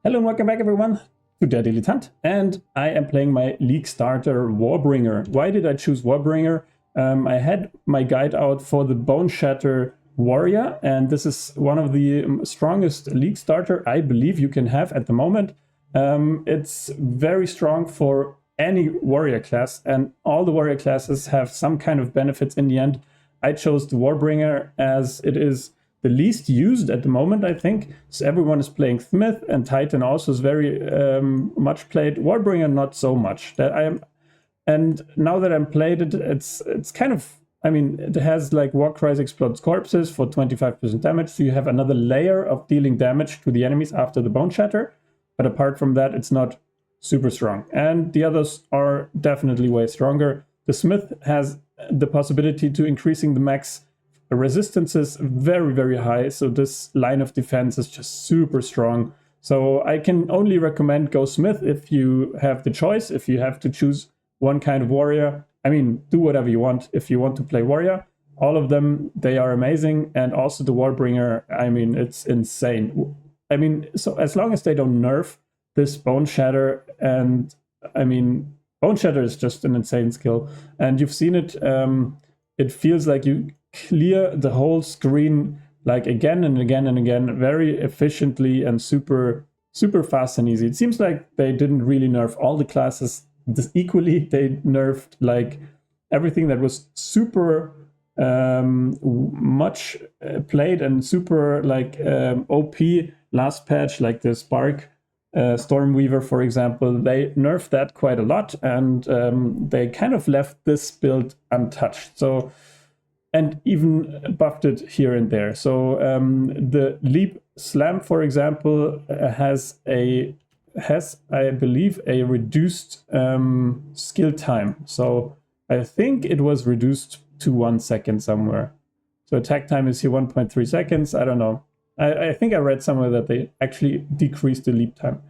Hello and welcome back everyone to Der Dilettant, and I am playing my League starter Warbringer. Why did I choose Warbringer? I had my guide out for the Boneshatter warrior, and this is one of the strongest League starter I believe you can have at the moment. It's very strong for any warrior class, and all the warrior classes have some kind of benefits in the end. I chose the Warbringer as it is the least used at the moment, I think. So everyone is playing Smith, and Titan also is very much played. Warbringer not so much. And now that I'm played it, it's kind of, I mean, it has like Warcries explodes corpses for 25% damage, so you have another layer of dealing damage to the enemies after the Boneshatter. But apart from that, it's not super strong. And the others are definitely way stronger. The Smith has the possibility to increasing the max resistances very, very high. So this line of defense is just super strong. So I can only recommend go Smith if you have the choice, if you have to choose one kind of warrior. I mean, do whatever you want. If you want to play warrior, all of them, they are amazing. And also the Warbringer, I mean, it's insane. I mean, so as long as they don't nerf this Boneshatter, and I mean, Boneshatter is just an insane skill. And you've seen it, it feels like you clear the whole screen like again and again and again very efficiently and super fast and easy. It seems like they didn't really nerf all the classes equally. They nerfed like everything that was super much played and super like OP last patch, like the Spark Stormweaver, for example. They nerfed that quite a lot, and they kind of left this build untouched. So, and even buffed it here and there. So the Leap Slam, for example, has I believe, a reduced skill time. So I think it was reduced to 1 second somewhere. So attack time is here 1.3 seconds. I don't know. I think I read somewhere that they actually decreased the leap time.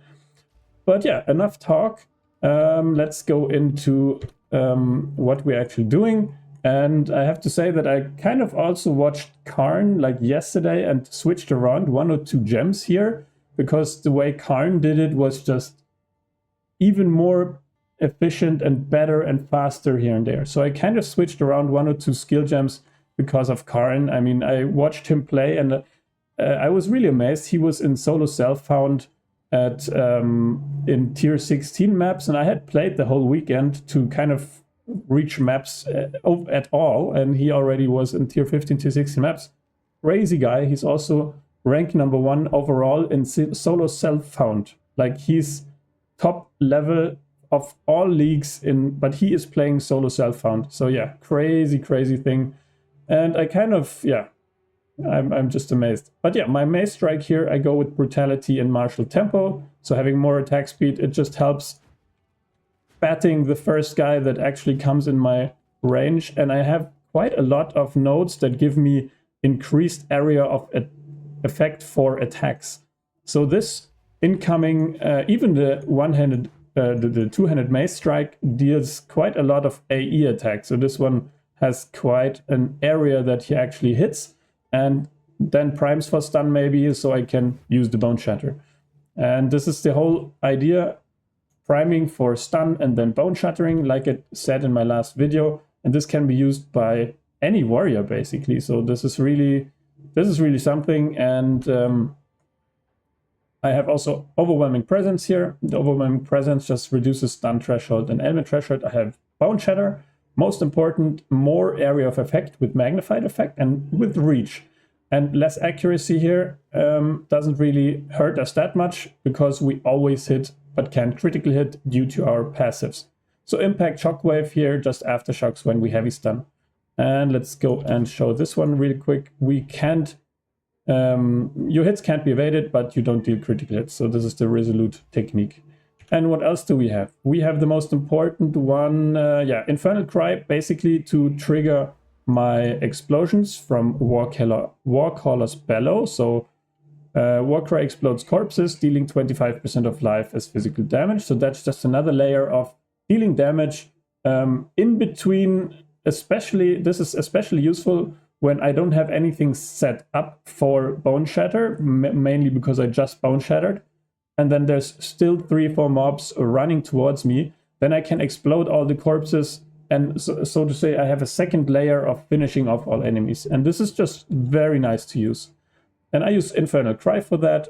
But yeah, enough talk. Let's go into what we're actually doing. And I have to say that I kind of also watched cArn like yesterday and switched around 1 or 2 gems here, because the way cArn did it was just even more efficient and better and faster here and there. So I kind of switched around 1 or 2 skill gems because of cArn. I mean, I watched him play, and I was really amazed. He was in solo self-found at in tier 16 maps, and I had played the whole weekend to kind of reach maps at all, and he already was in tier 15, tier 16 maps. Crazy guy. He's also ranked #1 overall in solo self-found. Like, he's top level of all leagues but he is playing solo self-found. So yeah, crazy thing. And I kind of, yeah, I'm just amazed. But yeah, my mace strike here, I go with brutality and martial tempo. So having more attack speed, it just helps batting the first guy that actually comes in my range. And I have quite a lot of nodes that give me increased area of effect for attacks. So this incoming, even the one-handed, the two-handed mace strike deals quite a lot of AE attack. So this one has quite an area that he actually hits, and then primes for stun maybe, so I can use the Boneshatter. And this is the whole idea. Priming for stun and then bone shattering, like I said in my last video, and this can be used by any warrior basically. So this is really something. And I have also overwhelming presence here. The overwhelming presence just reduces stun threshold and element threshold. I have bone shatter, most important, more area of effect with magnified effect and with reach. And less accuracy here doesn't really hurt us that much, because we always hit but can't critically hit due to our passives. So impact shockwave here, just aftershocks when we heavy stun. And let's go and show this one really quick. We can't, your hits can't be evaded, but you don't deal critical hits. So this is the resolute technique. And what else do we have? We have the most important one, yeah, Infernal Cry, basically to trigger my explosions from Warcaller's Bellow. So Warcry explodes corpses, dealing 25% of life as physical damage. So that's just another layer of dealing damage in between. Especially, this is especially useful when I don't have anything set up for Boneshatter, mainly because I just Boneshattered. and then there's still 3-4 mobs running towards me, then I can explode all the corpses, and so to say, I have a second layer of finishing off all enemies. And this is just very nice to use. And I use Infernal Cry for that.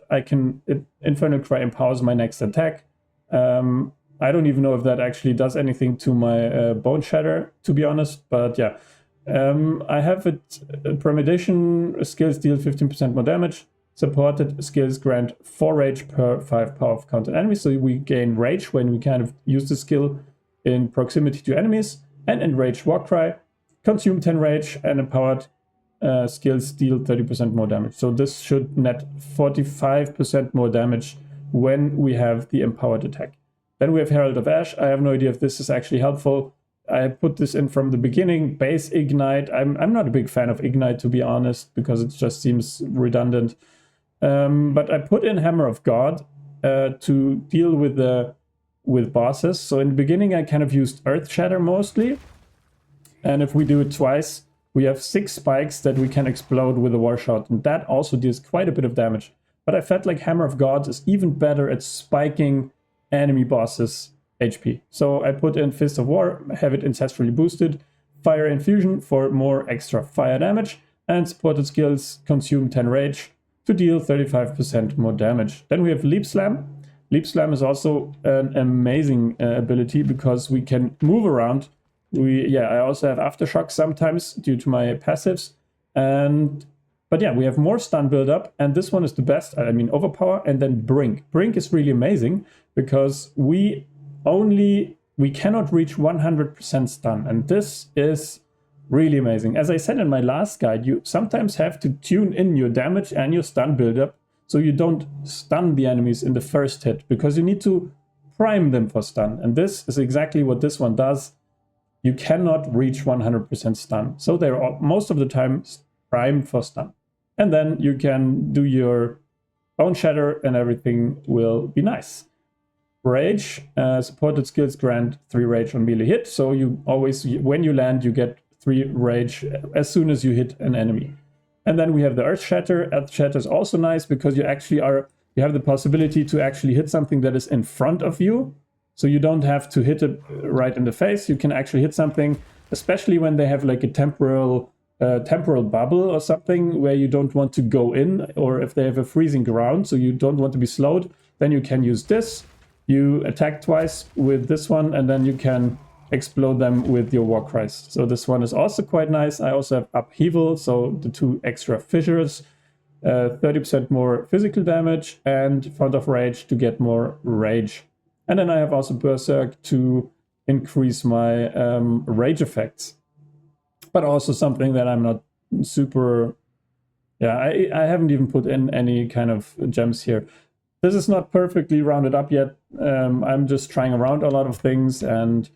Infernal Cry empowers my next attack. I don't even know if that actually does anything to my Boneshatter, to be honest, but yeah. I have it, Premeditation skills deal 15% more damage. Supported skills grant 4 rage per 5 power of counter enemies. So we gain rage when we kind of use the skill in proximity to enemies. And Enraged Warcry, consume 10 rage, and empowered skills deal 30% more damage. So this should net 45% more damage when we have the empowered attack. Then we have Herald of Ash. I have no idea if this is actually helpful. I put this in from the beginning. Base Ignite. I'm not a big fan of Ignite, to be honest, because it just seems redundant. But I put in Hammer of God to deal with bosses. So in the beginning, I kind of used Earth Shatter mostly. And if we do it twice, we have 6 spikes that we can explode with a War Shot. And that also deals quite a bit of damage. But I felt like Hammer of God is even better at spiking enemy bosses' HP. So I put in Fist of War, have it ancestrally boosted, Fire Infusion for more extra fire damage, and supported skills consume 10 rage to deal 35% more damage. Then we have Leap Slam. Leap Slam is also an amazing ability because we can move around. I also have Aftershock sometimes due to my passives. But yeah, we have more stun build-up, and this one is the best. I mean, Overpower, and then Brink. Brink is really amazing because we cannot reach 100% stun, and this is really amazing. As I said in my last guide, you sometimes have to tune in your damage and your stun build-up so you don't stun the enemies in the first hit, because you need to prime them for stun, and this is exactly what this one does. You cannot reach 100% stun, so they're most of the time primed for stun. And then you can do your Boneshatter and everything will be nice. Rage, supported skills grant 3 rage on melee hit. So you always, when you land, you get 3 rage as soon as you hit an enemy. And then we have the Earth Shatter. Earth Shatter is also nice because you have the possibility to actually hit something that is in front of you. So you don't have to hit it right in the face. You can actually hit something, especially when they have like a temporal bubble or something where you don't want to go in, or if they have a freezing ground, so you don't want to be slowed, then you can use this. You attack twice with this one, and then you can explode them with your Warcries. So this one is also quite nice. I also have Upheaval, so the 2 extra fissures, 30% more physical damage, and Font of Rage to get more rage. And then I have also Berserk to increase my rage effects. But also something that I'm not super... Yeah, I haven't even put in any kind of gems here. This is not perfectly rounded up yet. I'm just trying around a lot of things, and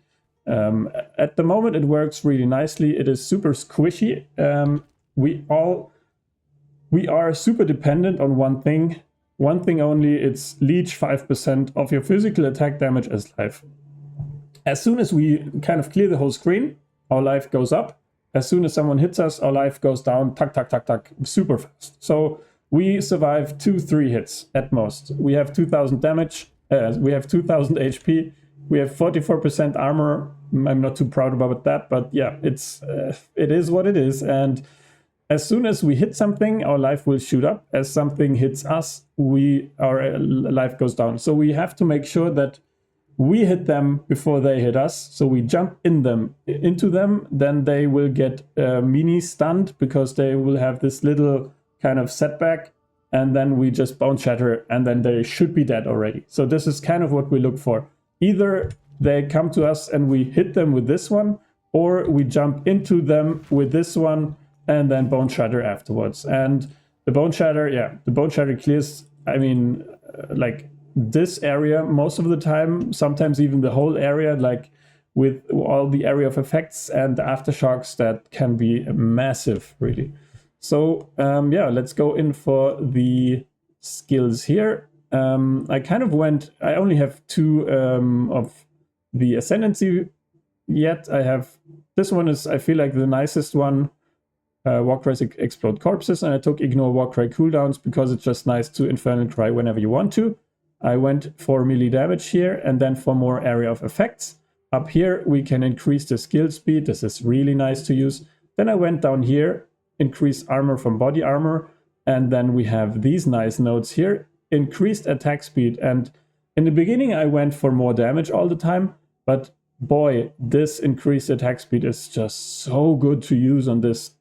at the moment it works really nicely. It is super squishy. We are super dependent on one thing. One thing only, it's leech 5% of your physical attack damage as life. As soon as we kind of clear the whole screen, our life goes up. As soon as someone hits us, our life goes down, tuck, tuck, tuck, tuck, super fast. So we survive 2-3 hits at most. We have 2000 damage, we have 2000 HP, we have 44% armor. I'm not too proud about that, but yeah, it is what it is. And as soon as we hit something, our life will shoot up. As something hits us, our life goes down. So we have to make sure that we hit them before they hit us. So we jump into them, then they will get mini stunned because they will have this little kind of setback, and then we just Boneshatter, and then they should be dead already. So this is kind of what we look for. Either they come to us and we hit them with this one, or we jump into them with this one and then Boneshatter afterwards. And the Boneshatter clears, I mean, like this area most of the time, sometimes even the whole area, like with all the area of effects and the aftershocks that can be massive, really. So let's go in for the skills here. I only have 2 of the Ascendancy yet. This one is, I feel like, the nicest one. Warcries explode corpses, and I took Ignore Warcry cooldowns because it's just nice to Infernal Cry whenever you want to. I went for melee damage here and then for more area of effects. Up here we can increase the skill speed. This is really nice to use. Then I went down here, increase armor from body armor, and then we have these nice nodes here, increased attack speed. And in the beginning I went for more damage all the time, but boy, this increased attack speed is just so good to use on this.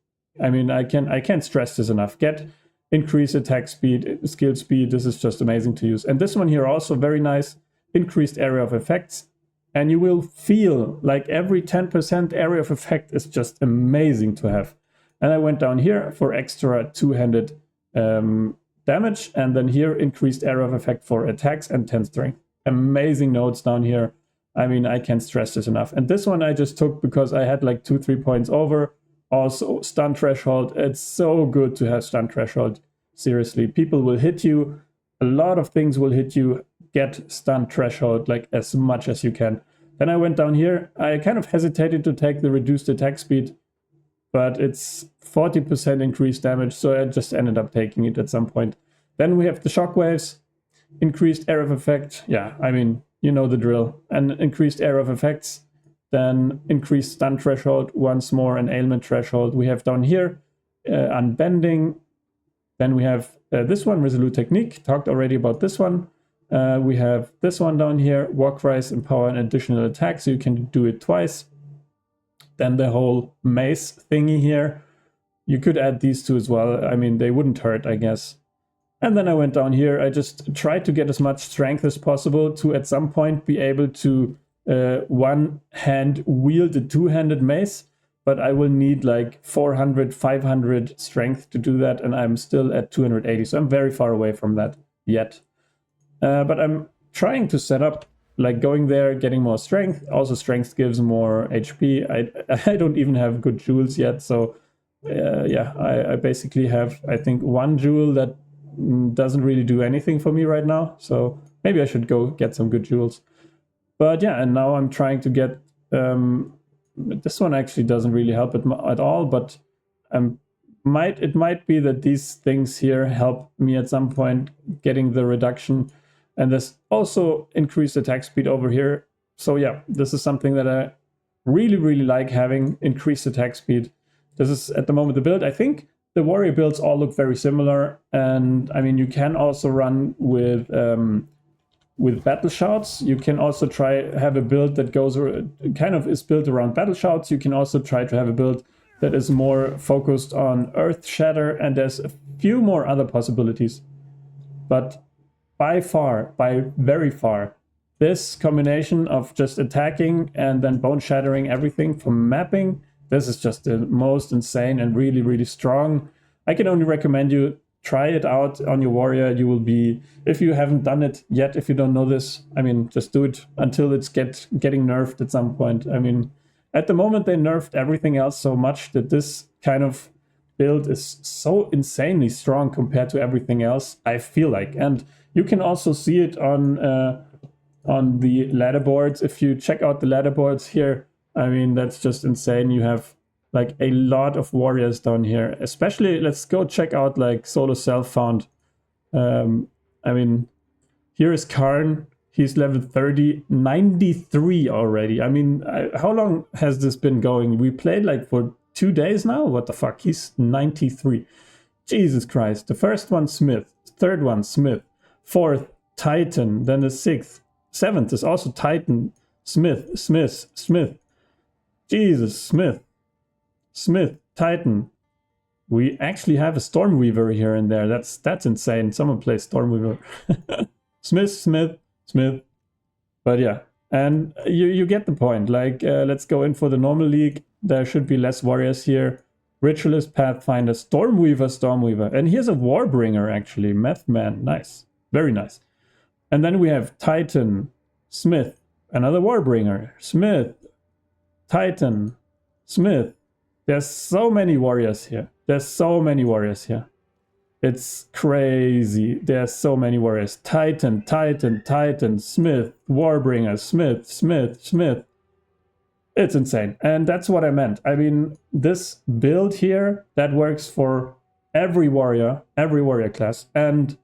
I mean, I can't stress this enough. Get increased attack speed, skill speed, this is just amazing to use. And this one here also very nice, increased area of effects. And you will feel like every 10% area of effect is just amazing to have. And I went down here for extra two-handed damage, and then here increased area of effect for attacks and 10 strength. Amazing nodes down here. I mean, I can't stress this enough. And this one I just took because I had like 2-3 points over. Also, stun threshold. It's so good to have stun threshold. Seriously, people will hit you. A lot of things will hit you. Get stun threshold like as much as you can. Then I went down here. I kind of hesitated to take the reduced attack speed, but it's 40% increased damage, so I just ended up taking it at some point. Then we have the shockwaves, increased area of effect. Yeah, I mean, you know the drill. And increased area of effects. Then increased stun threshold once more, and ailment threshold. We have down here unbending. Then we have this one, resolute technique. Talked already about this one. We have this one down here, walk rise, empower an additional attack, so you can do it twice. Then the whole mace thingy here. You could add these two as well. I mean, they wouldn't hurt, I guess. And then I went down here. I just tried to get as much strength as possible to at some point be able to one hand wield a two-handed mace, but I will need like 400, 500 strength to do that, and I'm still at 280, so I'm very far away from that yet. But I'm trying to set up, like going there, getting more strength. Also, strength gives more HP. I don't even have good jewels yet, so yeah, I basically have, I think, one jewel that doesn't really do anything for me right now, so maybe I should go get some good jewels. But yeah, and now I'm trying to get, this one actually doesn't really help it at all, but it might be that these things here help me at some point getting the reduction. And there's also increased attack speed over here. So yeah, this is something that I really, really like having, increased attack speed. This is at the moment the build. I think the warrior builds all look very similar. And I mean, you can also run with battle shouts. You can also have a build that goes kind of is built around battle shouts. You can also try to have a build that is more focused on earth shatter, and there's a few more other possibilities. But by very far, this combination of just attacking and then bone shattering everything from mapping, this is just the most insane and really, really strong. I can only recommend you try it out on your warrior. You will be, if you haven't done it yet, if you don't know this, I mean, just do it until it's getting nerfed at some point. I mean, at the moment they nerfed everything else so much that this kind of build is so insanely strong compared to everything else, I feel like. And you can also see it on the ladder boards. If you check out the ladder boards here, I mean, that's just insane. You have like a lot of warriors down here. Especially, let's go check out like solo self-found. I mean, here is cArn. He's level 30, 93 already. I mean, how long has this been going? We played like for 2 days now? What the fuck? He's 93. Jesus Christ. The first one, Smith. Third one, Smith. Fourth, Titan. Then the sixth. Seventh is also Titan. Smith. Jesus, Smith, Titan. We actually have a Stormweaver here and there. That's insane. Someone plays Stormweaver. Smith. But yeah, and you get the point. Like, let's go in for the normal league. There should be less warriors here. Ritualist, Pathfinder, Stormweaver. And here's a Warbringer, actually. Methman. Nice. Very nice. And then we have Titan, Smith, another Warbringer, Smith, Titan, Smith. There's so many warriors here. It's crazy. There's so many warriors. Titan, Smith, Warbringer, Smith. It's insane. And that's what I meant. I mean, this build here, that works for every warrior class. And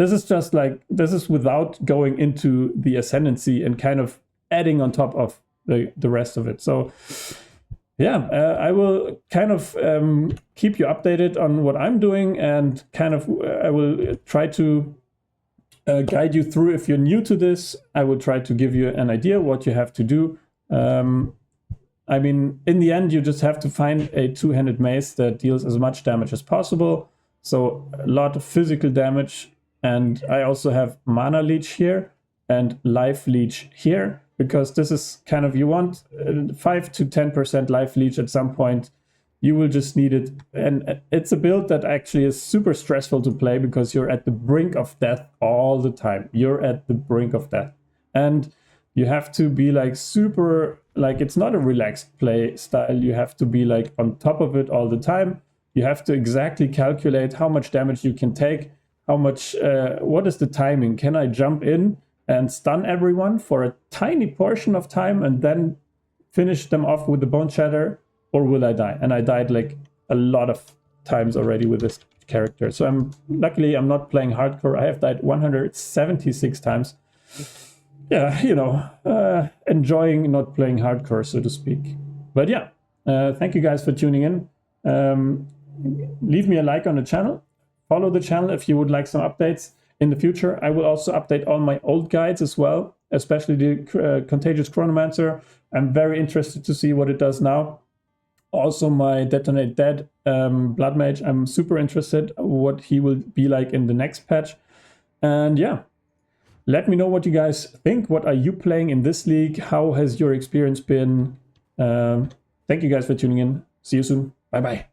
this is just like, this is without going into the ascendancy and kind of adding on top of the rest of it. So yeah, I will kind of keep you updated on what I'm doing, and kind of I will try to guide you through. If you're new to this, I will try to give you an idea what you have to do. I mean, in the end, you just have to find a two-handed mace that deals as much damage as possible. So a lot of physical damage. And I also have mana leech here and life leech here, because this is kind of, you want 5 to 10% life leech at some point. You will just need it. And it's a build that actually is super stressful to play, because you're at the brink of death all the time. You're at the brink of death. And you have to be like super, like, it's not a relaxed play style. You have to be like on top of it all the time. You have to exactly calculate how much damage you can take, how much, what is the timing? Can I jump in and stun everyone for a tiny portion of time and then finish them off with the Boneshatter, or will I die? And I died like a lot of times already with this character. So luckily I'm not playing hardcore. I have died 176 times. Yeah, you know, enjoying not playing hardcore, so to speak. But yeah, thank you guys for tuning in. Leave me a like on the channel. Follow the channel if you would like some updates in the future. I will also update all my old guides as well, especially the Contagious Chronomancer. I'm very interested to see what it does now. Also my Detonate Dead Blood Mage, I'm super interested what he will be like in the next patch. And yeah, let me know what you guys think. What are you playing in this league? How has your experience been? Thank you guys for tuning in. See you soon. Bye bye.